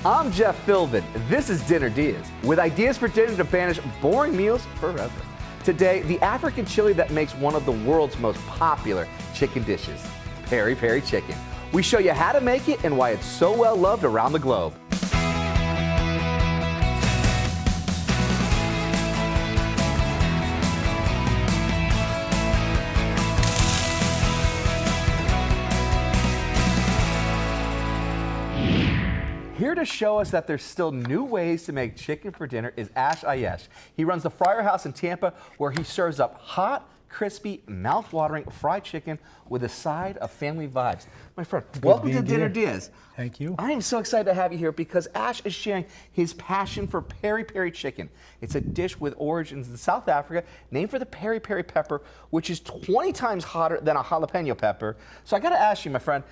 I'm Jeff Philbin. This is Dinner DeeAs, with ideas for dinner to banish boring meals forever. Today, the African chili that makes one of the world's most popular chicken dishes, Peri Peri chicken. We show you how to make it and why it's so well loved around the globe. Here to show us that there's still new ways to make chicken for dinner is Ash Ayesh. He runs the Fryer House in Tampa, where he serves up hot, crispy, mouth-watering fried chicken with a side of family vibes. My friend, welcome to Dinner DeeAs. Thank you. I am so excited to have you here because Ash is sharing his passion for Peri Peri chicken. It's a dish with origins in South Africa, named for the peri peri pepper, which is 20 times hotter than a jalapeno pepper. So I gotta ask you, my friend,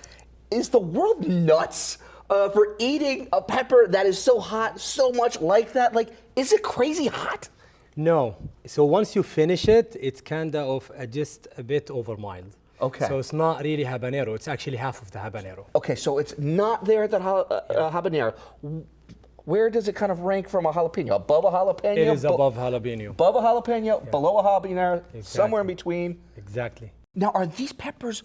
is the world nuts for eating a pepper that is so hot, so much like that? Like, is it crazy hot? No. So once you finish it, it's kind of just a bit over mild. Okay. So it's not really habanero. It's actually half of the habanero. Okay, so it's not there at the habanero. Where does it kind of rank from a jalapeno? Above a jalapeno? It is above jalapeno. Above a jalapeno, below a jalapeno, Exactly. somewhere in between. Exactly. Now, are these peppers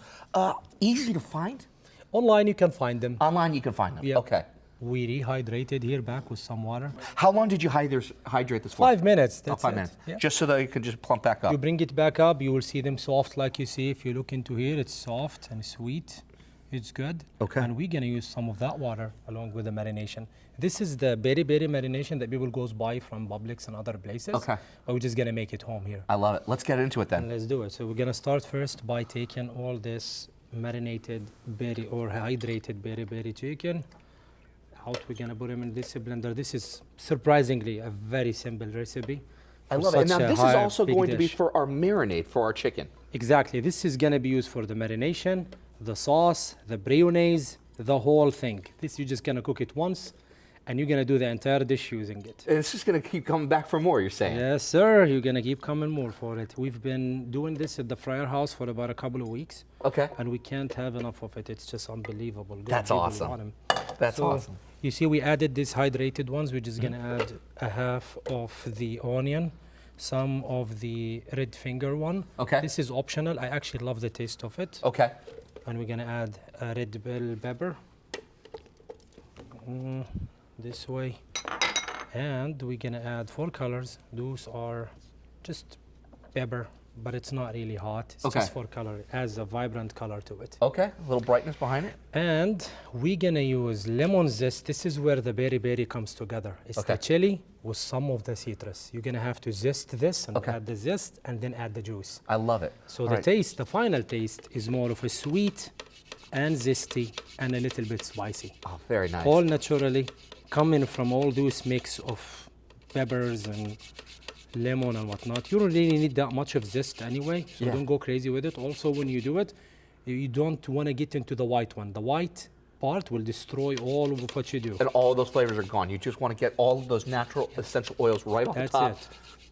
easy to find? Online you can find them. Online you can find them. Yep. Okay. We rehydrated here back with some water. How long did you hydrate this for? 5 minutes. That's 5 it. minutes. Yeah. Just so that it can just plump back up. You bring it back up, you will see them soft like you see. If you look into here, it's soft and sweet. It's good. Okay. And we're gonna use some of that water along with the marination. This is the berry marination that people goes buy from Publix and other places. Okay. But we're just gonna make it home here. I love it. Let's get into it then. And let's do it. So we're gonna start first by taking all this marinated berry or hydrated berry chicken out. We're gonna put them in this blender. This is surprisingly a very simple recipe. I love it. And now this is also going to be for our marinade for our chicken. Exactly. This is gonna be used for the marination, the sauce, the bolognese, the whole thing. This you're just gonna cook it once, and you're gonna do the entire dish using it. And it's just going to keep coming back for more, you're saying? Yes, sir. You're gonna keep coming more for it. We've been doing this at the Fryer House for about a couple of weeks. Okay. And we can't have enough of it. It's just unbelievable. Good. That's People awesome. want 'em. That's So, awesome. You see, we added these hydrated ones. We're just gonna add a half of the onion, some of the red finger one. Okay. This is optional. I actually love the taste of it. Okay. And we're gonna add a red bell pepper. This way. And we're gonna add 4 colors. Those are just pepper, but it's not really hot. It's Okay. just 4 color. It adds a vibrant color to it. Okay. A little brightness behind it. And we're gonna use lemon zest. This is where the berry comes together. It's Okay. the chili with some of the citrus. You're gonna have to zest this and Okay. add the zest and then add the juice. I love it. So All the right. taste, the final taste is more of a sweet and zesty and a little bit spicy. Oh, very nice. All naturally coming from all those mix of peppers and lemon and whatnot. You don't really need that much of zest anyway, so Yeah. don't go crazy with it. Also, when you do it, you don't want to get into the white one. The white part will destroy all of what you do. And all of those flavors are gone. You just want to get all of those natural essential oils right off That's the top. it.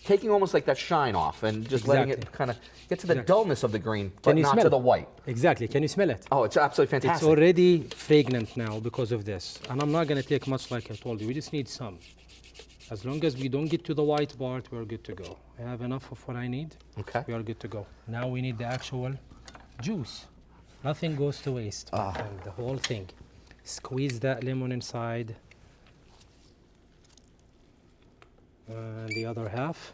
Taking almost like that shine off and just letting it Exactly. kind of get to the Exactly. dullness of the green, but Can you not smell to it? the white. Exactly. Can you smell it? Oh, it's absolutely It's fantastic. already fragrant now because of this. And I'm not going to take much like I told you. We just need some. As long as we don't get to the white part, we're good to go. I have enough of what I need. Okay. We are good to go. Now we need the actual juice. Nothing goes to waste. my friend, the whole thing. Squeeze that lemon inside. And the other half.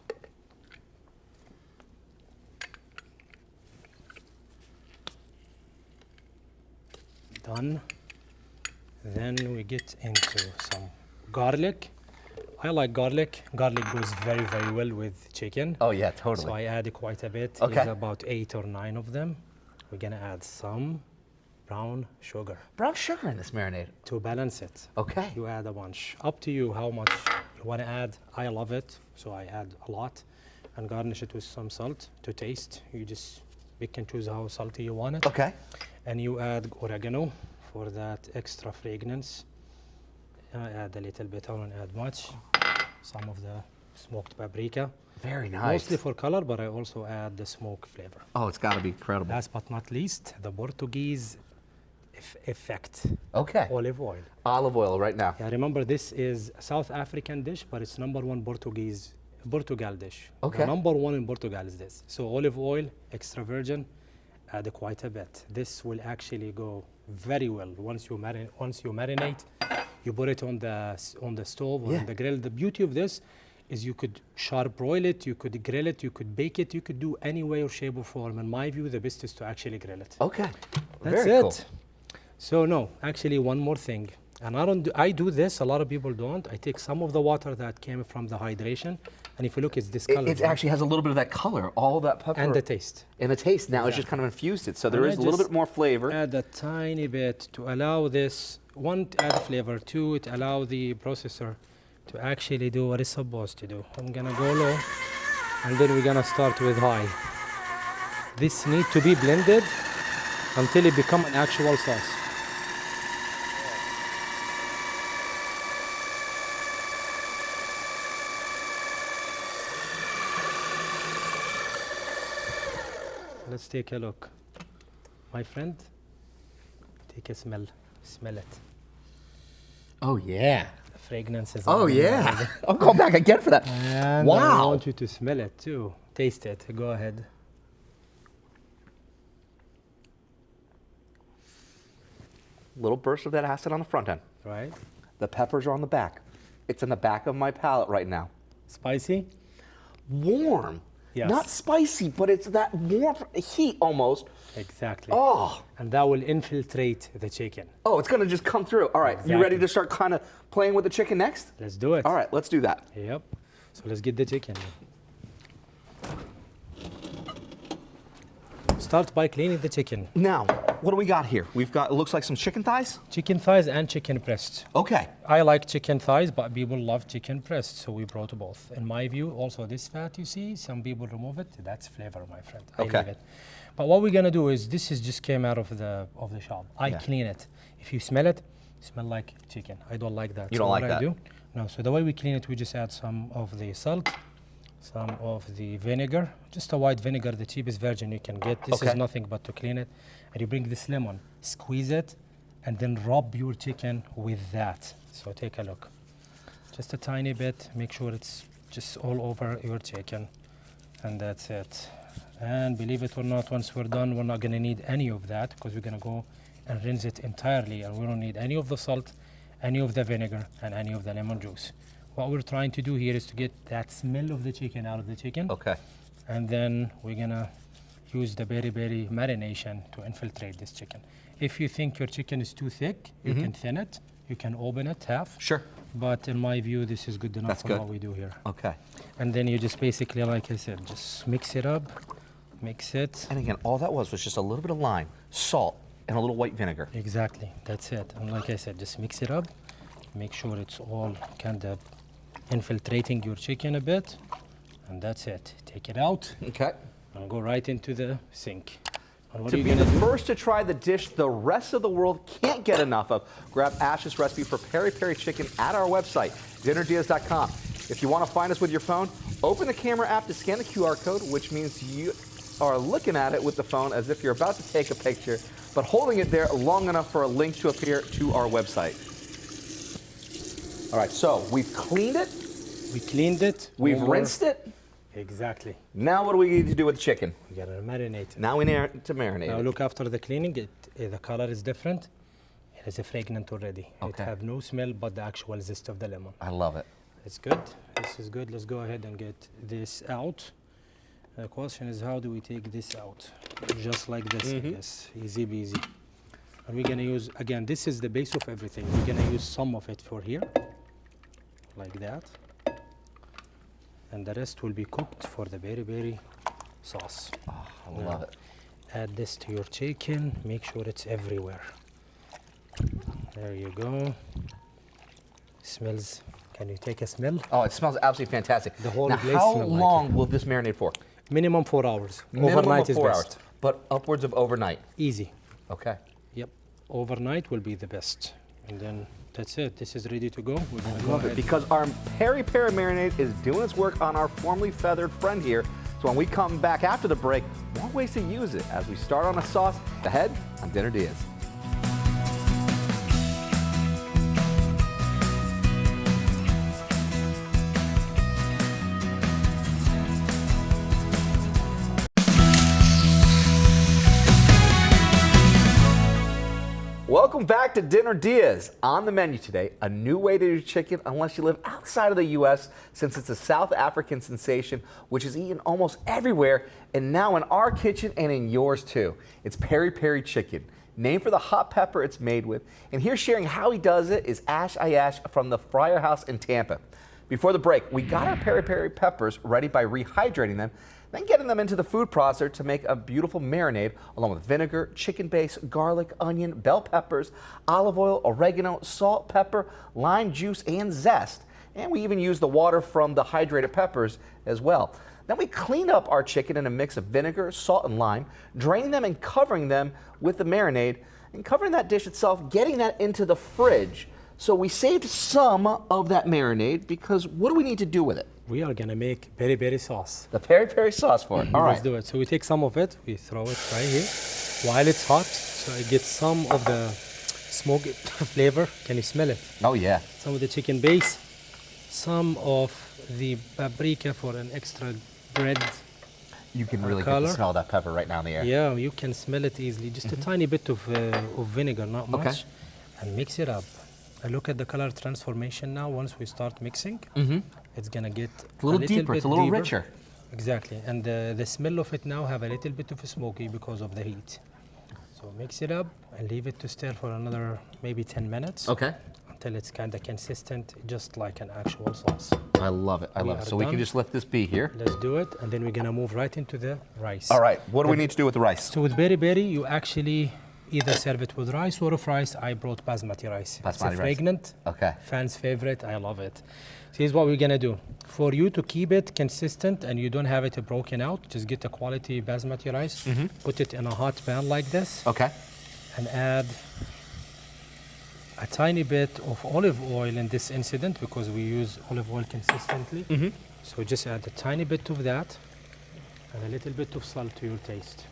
Done. Then we get into some garlic. I like garlic. Garlic goes very, very well with chicken. Oh, yeah, totally. So I add quite a bit. Okay. It's about 8 or 9 of them. We're gonna add some brown sugar Brown sugar in this marinade. to balance it. Okay. You add a bunch. Up to you how much you wanna add. I love it, so I add a lot. And garnish it with some salt to taste. You just pick and choose how salty you want it. Okay. And you add oregano for that extra fragrance. I add a little bit, I don't add much. Some of the smoked paprika. Very nice. Mostly for color, but I also add the smoke flavor. Oh, it's got to be incredible. Last but not least, the Portuguese effect. Okay. Olive oil. Olive oil right now. Yeah, remember this is a South African dish, but it's #1 Portugal dish. Okay. The #1 in Portugal is this. So olive oil, extra virgin, add quite a bit. This will actually go very well once you marinate. You put it on the stove or on the grill. The beauty of this is you could sharp broil it, you could grill it, you could bake it, you could do any way or shape or form. In my view, the best is to actually grill it. Okay. That's Very it. cool. So no, actually one more thing. And I do this, a lot of people don't. I take some of the water that came from the hydration, and if you look, it's this color. It actually has a little bit of that color, all of that pepper. And the taste. And the taste. Now it's just kind of infused it. So there is a little bit more flavor. Add a tiny bit to allow this, one, to add flavor, two, to allow the processor to actually do what it's supposed to do. I'm gonna go low, and then we're gonna start with high. This needs to be blended until it becomes an actual sauce. Let's take a look. My friend, take a smell. Smell it. Oh, yeah. The fragrance is Oh, yeah. I'm going back again for that. And Wow. I want you to smell it too. Taste it. Go ahead. Little burst of that acid on the front end. Right? The peppers are on the back. It's in the back of my palate right now. Spicy? Warm. Yes. Not spicy, but it's that warm heat almost. Exactly. Oh. And that will infiltrate the chicken. Oh, it's going to just come through. All right. You ready Exactly. to start kind of playing with the chicken next? Let's do it. All right. Let's do that. Yep. So let's get the chicken. Start by cleaning the chicken. Now, what do we got here? We've got, it looks like some chicken thighs. Chicken thighs and chicken breast. Okay. I like chicken thighs, but people love chicken breast, so we brought both. In my view, also this fat you see, some people remove it. That's flavor, my friend. I Okay. leave it. But what we're gonna do is, this is just came out of the shop. I Yeah. clean it. If you smell it, smell like chicken. I don't like that. You So don't like what I that? do? No. So the way we clean it, we just add some of the salt, some of the vinegar, just a white vinegar, the cheapest version you can get. This Okay. is nothing but to clean it. And you bring this lemon, squeeze it, and then rub your chicken with that. So take a look. Just a tiny bit, make sure it's just all over your chicken. And that's it. And believe it or not, once we're done, we're not gonna need any of that because we're gonna go and rinse it entirely, and we don't need any of the salt, any of the vinegar, and any of the lemon juice. What we're trying to do here is to get that smell of the chicken out of the chicken. Okay. And then we're gonna use the peri marination to infiltrate this chicken. If you think your chicken is too thick, you can thin it, you can open it half. Sure. But in my view, this is good enough That's for good. what we do here. Okay. And then you just basically, like I said, just mix it up, mix it. And again, all that was just a little bit of lime, salt, and a little white vinegar. Exactly, that's it. And like I said, just mix it up, make sure it's all kind of infiltrating your chicken a bit, and that's it. Take it out Okay. and go right into the sink. And what To are you be gonna the do? first to try the dish the rest of the world can't get enough of, grab Ash's recipe for peri peri chicken at our website, dinnerdeas.com. If you want to find us with your phone, open the camera app to scan the QR code, which means you are looking at it with the phone as if you're about to take a picture, but holding it there long enough for a link to appear to our website. All right, so we've cleaned it, We cleaned it. we've no more- rinsed it. Exactly. Now what do we need to do with the chicken? We gotta marinate it. Now we need to marinate Now it. look, after the cleaning, the color is different. It is a fragrant already. It Okay. have no smell but the actual zest of the lemon. I love it. It's good. This is good. Let's go ahead and get this out. The question is, how do we take this out? Just like this, I guess. Easy peasy. And we're gonna use, again, this is the base of everything. We're gonna use some of it for here, like that. And the rest will be cooked for the peri sauce. I love it. Add this to your chicken. Make sure it's everywhere. There you go. Smells. Can you take a smell? Oh, it smells absolutely fantastic. The whole now, place how smell like long will this marinate for? Minimum 4 hours. Minimum Overnight of 4 is hours, best. but upwards of overnight. Easy. Okay. Yep. Overnight will be the best. And then that's it. This is ready to go. We're gonna go Love it ahead. because our peri peri marinade is doing its work on our formerly feathered friend here. So when we come back after the break, more ways to use it as we start on a sauce ahead on Dinner Diaz. Welcome back to Dinner DeeAs. On the menu today, a new way to do chicken unless you live outside of the U.S. since it's a South African sensation which is eaten almost everywhere and now in our kitchen and in yours too. It's Peri Peri chicken, named for the hot pepper it's made with. And here sharing how he does it is Ash Ayash from the Fryer House in Tampa. Before the break, we got our Peri Peri peppers ready by rehydrating them, then getting them into the food processor to make a beautiful marinade along with vinegar, chicken base, garlic, onion, bell peppers, olive oil, oregano, salt, pepper, lime juice, and zest. And we even use the water from the hydrated peppers as well. Then we clean up our chicken in a mix of vinegar, salt, and lime, draining them and covering them with the marinade, and covering that dish itself, getting that into the fridge. So we saved some of that marinade because what do we need to do with it? We are gonna make peri peri sauce. The Peri Peri sauce for it. All Let's right. do it. So we take some of it, we throw it right here while it's hot, so it gets some of the smoke flavor. Can you smell it? Oh, yeah. Some of the chicken base, some of the paprika for an extra red. You can really get color. the smell of that pepper right now in the air. Yeah, you can smell it easily. Just a tiny bit of vinegar, not much. Okay. And mix it up. I look at the color transformation now. Once we start mixing, it's gonna get A little deeper, bit it's a little deeper. richer. Exactly, and the smell of it now have a little bit of a smoky because of the heat. So mix it up and leave it to stir for another maybe 10 minutes. Okay. Until it's kind of consistent, just like an actual sauce. I love it. I love it. So we can done. just let this be here. Let's do it, and then we're gonna move right into the rice. All right. What do we need to do with the rice? So with peri peri, you actually either serve it with rice or of rice. I brought basmati rice. It's Basmati a rice. fragrant, Okay. fans' favorite. I love it. So here's what we're gonna do. For you to keep it consistent and you don't have it broken out, just get a quality basmati rice, put it in a hot pan like this, Okay. and add a tiny bit of olive oil in this incident because we use olive oil consistently. So just add a tiny bit of that and a little bit of salt to your taste.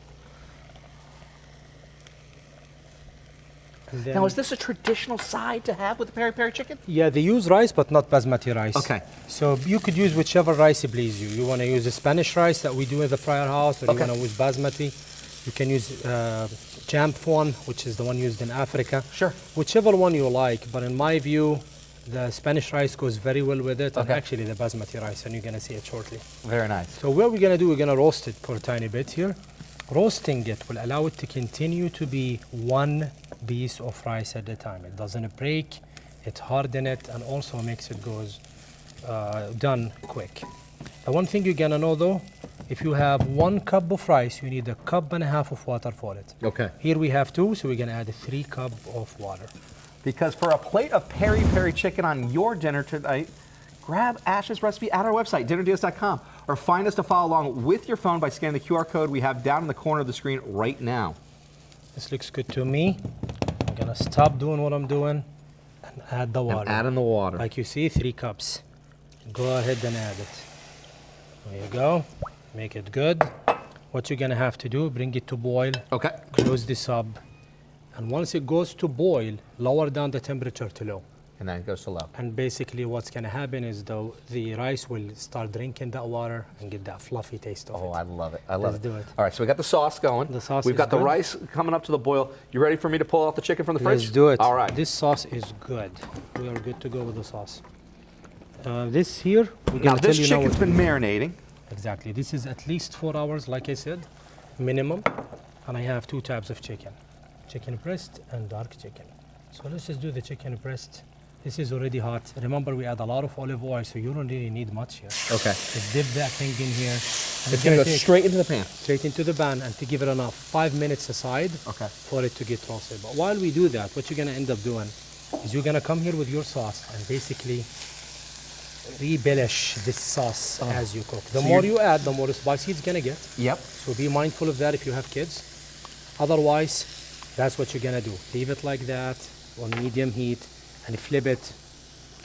And Now, then- is this a traditional side to have with the Peri Peri chicken? Yeah, they use rice, but not basmati rice. Okay. So you could use whichever rice please you. You want to use the Spanish rice that we do at the Fryer House, or Okay. you want to use basmati. You can use jampon, which is the one used in Africa. Sure. Whichever one you like, but in my view, the Spanish rice goes very well with it, and Okay. actually the basmati rice, and you're going to see it shortly. Very nice. So what we're going to do, we're going to roast it for a tiny bit here. Roasting it will allow it to continue to be one piece of rice at a time. It doesn't break, it hardens it, and also makes it goes done quick. The one thing you're gonna know though, if you have 1 cup of rice, you need 1.5 cups of water for it. Okay. Here we have 2, so we're gonna add 3 cups of water. Because for a plate of Peri Peri chicken on your dinner tonight, grab Ash's recipe at our website, dinnerdeals.com, or find us to follow along with your phone by scanning the QR code we have down in the corner of the screen right now. This looks good to me. I'm gonna stop doing what I'm doing and add the water. And add in the water. Like you see, 3 cups. Go ahead and add it. There you go. Make it good. What you're gonna have to do, bring it to boil, Okay. close this up, and once it goes to boil, lower down the temperature to low. And then it goes to low. And basically what's gonna happen is the rice will start drinking that water and get that fluffy taste of Oh, it. I love it. I love Let's it. do it. All right, so we got the sauce going. The sauce We've is got the good. rice coming up to the boil. You ready for me to pull out the chicken from the fridge? Let's do it. All right. This sauce is good. We are good to go with the sauce. This here, we're Now, gonna tell this you now. chicken's been marinating. Exactly. This is at least 4 hours, like I said, minimum. And I have 2 types of chicken, chicken breast and dark chicken. So let's just do the chicken breast. This is already hot. Remember, we add a lot of olive oil, so you don't really need much here. Okay. Just dip that thing in here. And It's going to go take straight into the pan. straight into the pan and to give it enough 5 minutes aside Okay. for it to get roasted. But while we do that, what you're gonna end up doing is you're gonna come here with your sauce and basically rebellish this sauce as you cook. The So more you're- you add, the more spicy it's gonna get. Yep. So be mindful of that if you have kids. Otherwise, that's what you're gonna do. Leave it like that on medium heat and flip it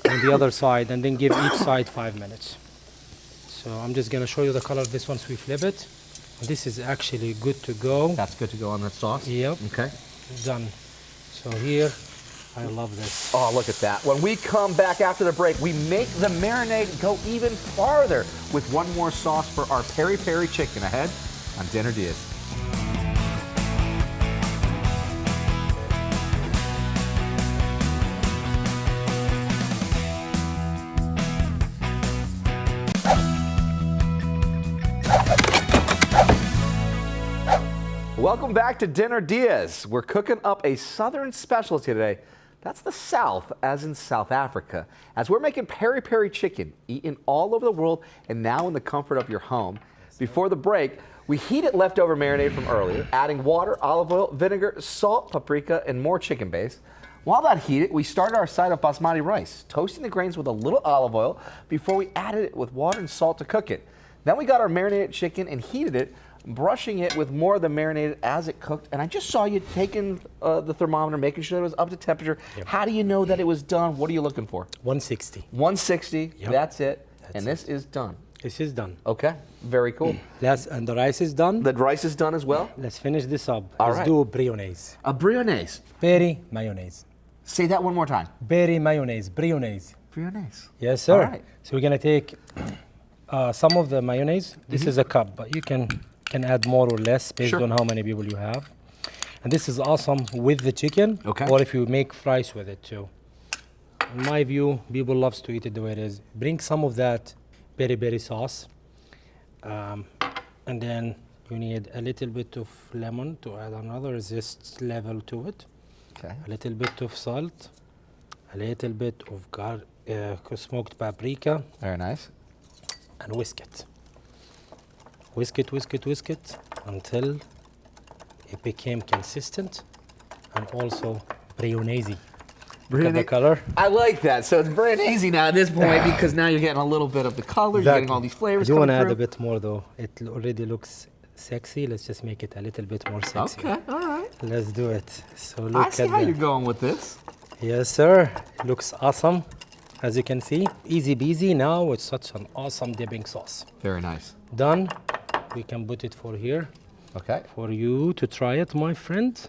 on the other side and then give each side 5 minutes. So I'm just gonna show you the color of this once we flip it. This is actually good to go. That's good to go on that sauce. Yep, Okay. done. So here, I love this. Oh, look at that. When we come back after the break, we make the marinade go even farther with one more sauce for our Peri Peri chicken ahead on Dinner DeeAs. Welcome back to Dinner DeeAs. We're cooking up a southern specialty today. That's the South, as in South Africa. As we're making peri peri chicken, eaten all over the world and now in the comfort of your home. Before the break, we heated leftover marinade from earlier, adding water, olive oil, vinegar, salt, paprika, and more chicken base. While that heated, we started our side of basmati rice, toasting the grains with a little olive oil before we added it with water and salt to cook it. Then we got our marinated chicken and heated it, brushing it with more of the marinated as it cooked. And I just saw you taking the thermometer, making sure it was up to temperature. Yep. How do you know that it was done? What are you looking for? 160. 160, yep. That's it. And this is done. This is done. Okay, very cool. And the rice is done. The rice is done as well? Let's finish this up. Let's do a brionaise. A brionaise? Peri mayonnaise. Say that one more time. Peri mayonnaise, brionaise. Brionaise. Yes, sir. All right. So we're gonna take some of the mayonnaise. This is a cup, but you can add more or less based on how many people you have. And this is awesome with the chicken, or if you make fries with it too. In my view, people loves to eat it the way it is. Bring some of that peri peri sauce, and then you need a little bit of lemon to add another zest level to it. Okay. A little bit of salt, a little bit of smoked paprika. Very nice. And whisk it. Whisk it, whisk it, whisk it until it became consistent and also brionaise. Look at the color. I like that. So it's brionaise now at this point because now you're getting a little bit of the color, you're getting all these flavors. I do want to add a bit more though. It already looks sexy. Let's just make it a little bit more sexy. Okay, all right. Let's do it. So look I see how you're going with this. Yes, sir. It looks awesome. As you can see, easy peasy. Now it's such an awesome dipping sauce. Very nice. Done. We can put it for here. Okay. For you to try it, my friend.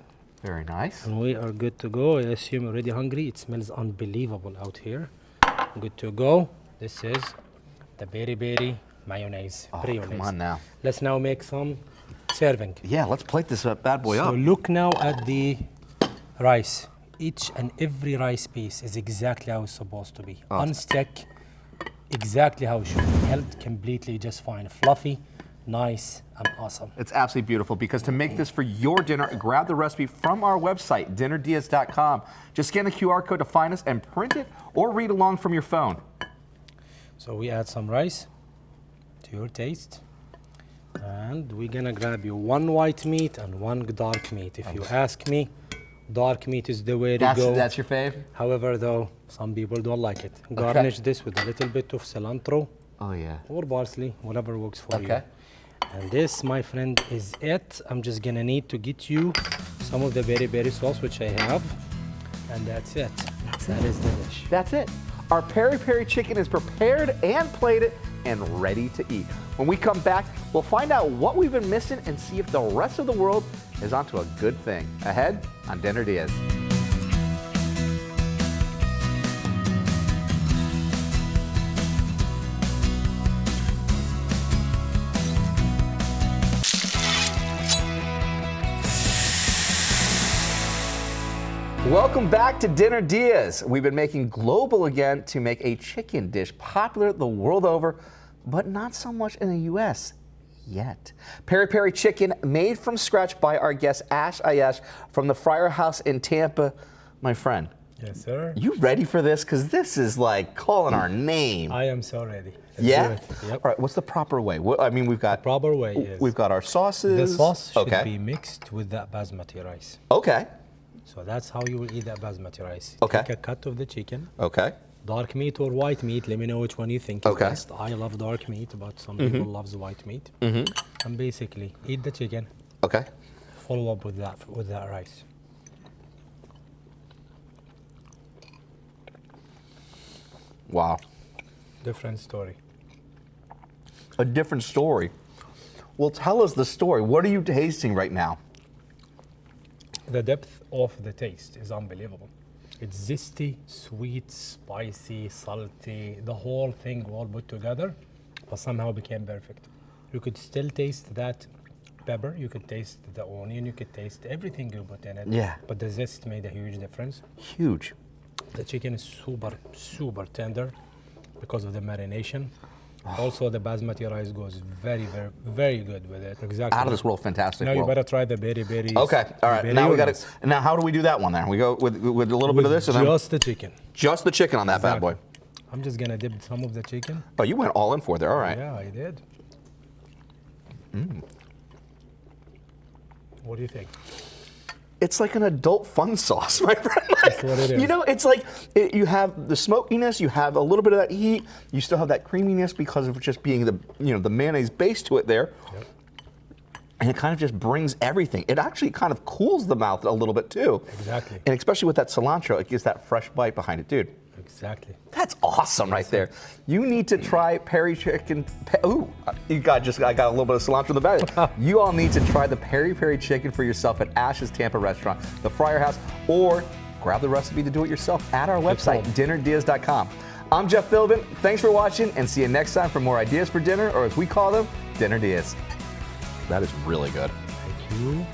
Very nice. And we are good to go. I assume you're already hungry. It smells unbelievable out here. Good to go. This is the peri peri mayonnaise. Oh, brionaise. come on now. Let's now make some serving. Yeah, let's plate this bad boy up. So look now at the rice. Each and every rice piece is exactly how it's supposed to be. Unstuck, exactly how it should be. Held completely just fine. Fluffy, nice, and awesome. It's absolutely beautiful because to make this for your dinner, grab the recipe from our website, dinnerdeas.com. Just scan the QR code to find us and print it or read along from your phone. So we add some rice to your taste. And we're gonna grab you one white meat and one dark meat. If you ask me, dark meat is the way to go. That's your fave? However, though, some people don't like it. Garnish this with a little bit of cilantro. Oh, yeah. Or parsley, whatever works for you. And this, my friend, is it. I'm just gonna need to get you some of the peri peri sauce, which I have. And that's it. That is the dish. That's it. Our peri peri chicken is prepared and plated and ready to eat. When we come back, we'll find out what we've been missing and see if the rest of the world is onto a good thing. Ahead on Dinner DeeAs. Welcome back to Dinner DeeAs. We've been making global again to make a chicken dish popular the world over, but not so much in the U.S. yet. Peri peri chicken made from scratch by our guest Ash Ayash from the Fryer House in Tampa. My friend. Yes, sir. You ready for this? Because this is like calling our name. I am so ready. Yeah? Yep. All right, what's the proper way? I mean, we've got... The proper way is... We've got our sauces. The sauce should be mixed with that basmati rice. Okay. So that's how you will eat that basmati rice. Okay. Take a cut of the chicken. Okay. Dark meat or white meat, let me know which one you think is best. I love dark meat, but some people loves white meat. And basically, eat the chicken. Okay. Follow up with that rice. Wow. Different story. A different story. Well, tell us the story. What are you tasting right now? The depth of the taste is unbelievable. It's zesty, sweet, spicy, salty, the whole thing all put together, but somehow became perfect. You could still taste that pepper, you could taste the onion, you could taste everything you put in it. Yeah. But the zest made a huge difference. Huge. The chicken is super, super tender because of the marination. Also, the basmati rice goes very, very, very good with it. Exactly. Out of this world, fantastic. Now you world. better try the berry. Okay, all right. berry Now we got units. it. Now, how do we do that one there? We go with a little bit of this, and then Just the chicken. just the chicken on that bad boy. I'm just gonna dip some of the chicken. Oh, you went all in for it there. All right. Yeah, I did. What do you think? It's like an adult fun sauce, my friend. That's what it is. You know, it's like you have the smokiness, you have a little bit of that heat, you still have that creaminess because of just being the mayonnaise base to it there. Yep. And it kind of just brings everything. It actually kind of cools the mouth a little bit too. Exactly. And especially with that cilantro, it gives that fresh bite behind it, dude. Exactly. That's awesome right there. You need to try Peri chicken. Ooh, I got a little bit of cilantro in the bag. You all need to try the Peri Peri chicken for yourself at Ash's Tampa restaurant, the Fryer House, or grab the recipe to do it yourself at our website, dinnerdeas.com. I'm Jeff Philbin. Thanks for watching, and see you next time for more ideas for dinner, or as we call them, Dinner Deas. That is really good. Thank you.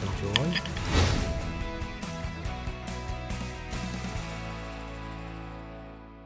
Enjoy.